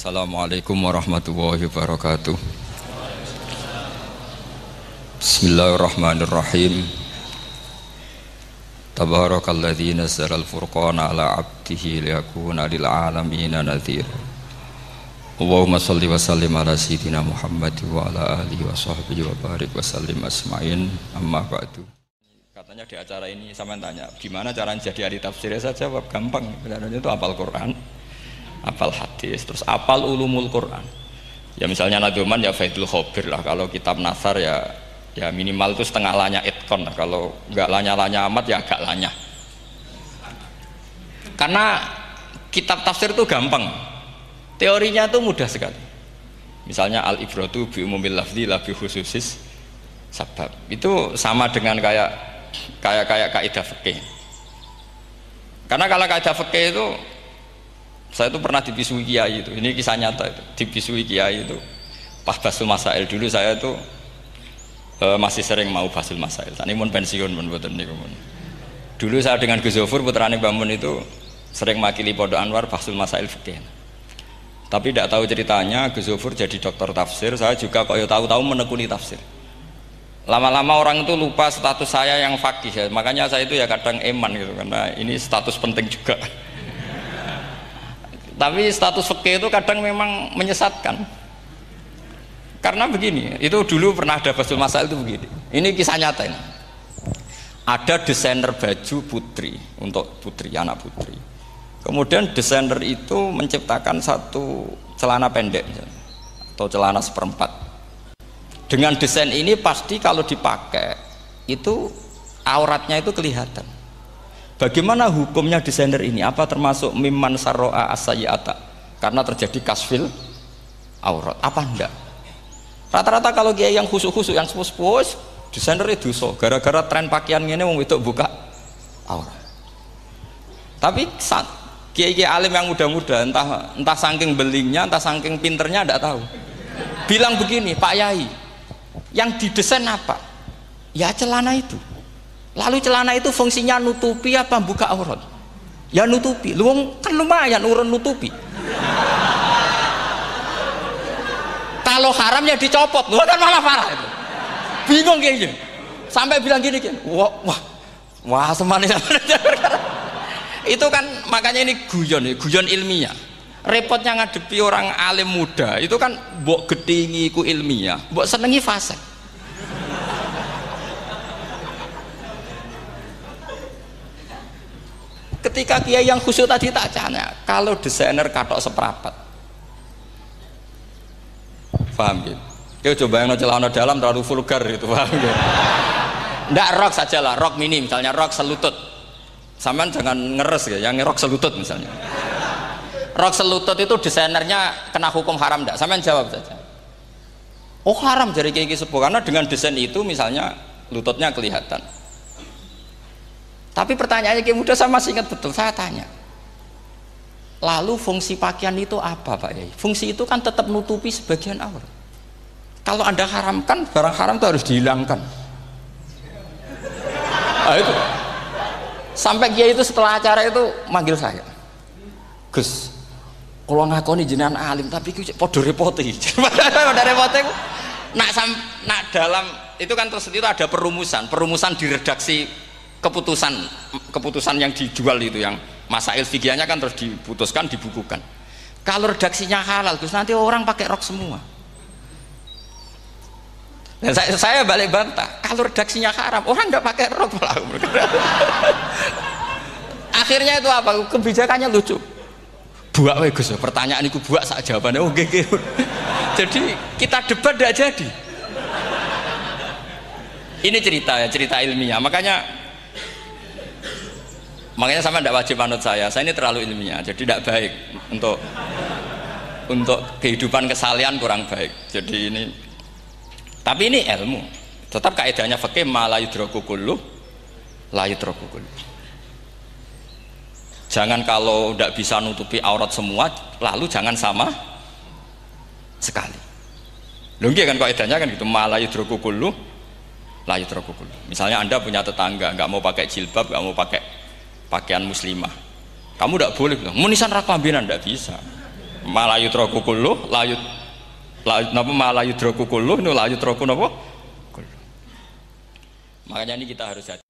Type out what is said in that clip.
Assalamualaikum warahmatullahi wabarakatuh. Bismillahirrahmanirrahim. Tabarakalladzi nazzala al-furqana ala 'abdihi liyakuna lil 'alamin nadhira. Allahumma shalli wa sallim ala sayyidina Muhammad wa ala alihi wa sahbihi wa barik wa sallim asma'in. Amma ba'du. Katanya di acara ini sampean tanya, gimana cara jadi ahli tafsir? Saya jawab gampang. Sebenarnya itu hafal Quran, hafal hadis, terus hafal ulumul Quran. Ya misalnya Nadoman ya Faidul Khobir lah. Kalau kitab Nasar ya minimal itu setengah lanya itkon lah. Kalau nggak lanya-lanya amat ya agak lanya. Karena kitab tafsir itu gampang, teorinya itu mudah sekali. Misalnya al-ibratu bi umumil lafzi la bi khususis sabab. Itu sama dengan kayak kaidah fikih. Karena kalau kaidah fikih itu saya itu pernah dibisui kiai itu, ini kisah nyata itu, dibisui kiai itu pas basul masail. Dulu saya itu masih sering mau basul masail. Tadi mun pensiun mun boten niku mun. Dulu saya dengan Gus Zofur putrane Mbah Mun itu sering makili Pondok Anwar basul masail fikih. Tapi tidak tahu ceritanya Gus Zofur jadi dokter tafsir, saya juga kok ya tahu-tahu menekuni tafsir. Lama-lama orang itu lupa status saya yang fakih ya. Makanya saya itu ya kadang eman gitu karena ini status penting juga. Tapi status fikih itu kadang memang menyesatkan. Karena begini, itu dulu pernah ada basul masail itu begini. Ini kisah nyata ini. Ada desainer baju putri untuk putri, anak putri. Kemudian desainer itu menciptakan satu celana pendek misalnya, atau celana seperempat. Dengan desain ini pasti kalau dipakai itu auratnya itu kelihatan. Bagaimana hukumnya desainer ini? Apa termasuk mimman sarro'a as-sayyi'ata? Karena terjadi kasfil aurat. Apa enggak? Rata-rata kalau kiai yang khusuk-khusuk, yang sepuh-sepuh, desainer itu dosa. Gara-gara tren pakaian ini wong wedok buka aurat. Tapi kiai-kiai alim yang muda-muda, entah saking belingnya, entah saking pinternya, enggak tahu. Bilang begini, Pak Yai, yang didesain apa? Ya celana itu. Lalu celana itu fungsinya nutupi apa buka aurat? Ya nutupi. Lu kan lumayan urun nutupi. Kalau haram ya dicopot. Lu kan malah parah itu. Bingung kayaknya. Sampai bilang gini kan. Wah semanis. Itu kan makanya ini guyon ilmiah. Repotnya ngadepi orang alim muda itu kan mbok gedhingi ku ilmiah, mbok senengi fasik. Ketika kiai yang khusyuk tadi tak tanya, kalau desainer katok seperapat, paham gitu? Kau coba yang celana dalam terlalu vulgar itu, paham gitu? Ndak rok saja lah, rok mini misalnya, rok selutut. Sampean jangan ngeres ya, yang rok selutut misalnya. Rok selutut itu desainernya kena hukum haram enggak? Sampean jawab saja. Oh haram dari kiai sepuh karena dengan desain itu misalnya lututnya kelihatan. Tapi pertanyaannya kiai muda saya masih ingat betul, saya tanya. Lalu fungsi pakaian itu apa Pak Yai? Fungsi itu kan tetap nutupi sebagian aurat. Kalau Anda haramkan, barang haram itu harus dihilangkan. Nah, itu. Sampai kiai itu setelah acara itu manggil saya. Gus, kalau ngakoni jenengan alim tapi podo repote. Pada repote nak dalam itu kan terus itu ada perumusan di redaksi keputusan yang dijual itu yang masail fikihnya kan terus diputuskan dibukukan. Kalau redaksinya halal Gus nanti orang pakai rok semua. Dan saya balik bantah kalau redaksinya haram orang nggak pakai rok malah. Akhirnya itu apa? Kebijakannya lucu. Buak we Gus, pertanyaan itu buak sak jawabannya oke. Jadi kita debat tidak jadi. Ini cerita ilmiah. Makanya sama tidak wajib manut saya ini terlalu ilmiah, jadi tidak baik untuk kehidupan kesalian kurang baik. Jadi ini, tapi ini ilmu. Tetap kaidahnya fikih ma la yudraku kullu la yudraku kullu. Jangan kalau tidak bisa nutupi aurat semua, lalu jangan sama sekali. Lungki kan kaidahnya kan gitu, ma la yudraku kullu la yudraku kullu. Misalnya Anda punya tetangga nggak mau pakai jilbab, nggak mau pakai pakaian muslimah, kamu tidak boleh bilang munisan raklambinan, tidak bisa. Malayu troku kulluh, napa malayu troku kulluh, nu layu troku napa? Kulluh. Makanya ini kita harus hati.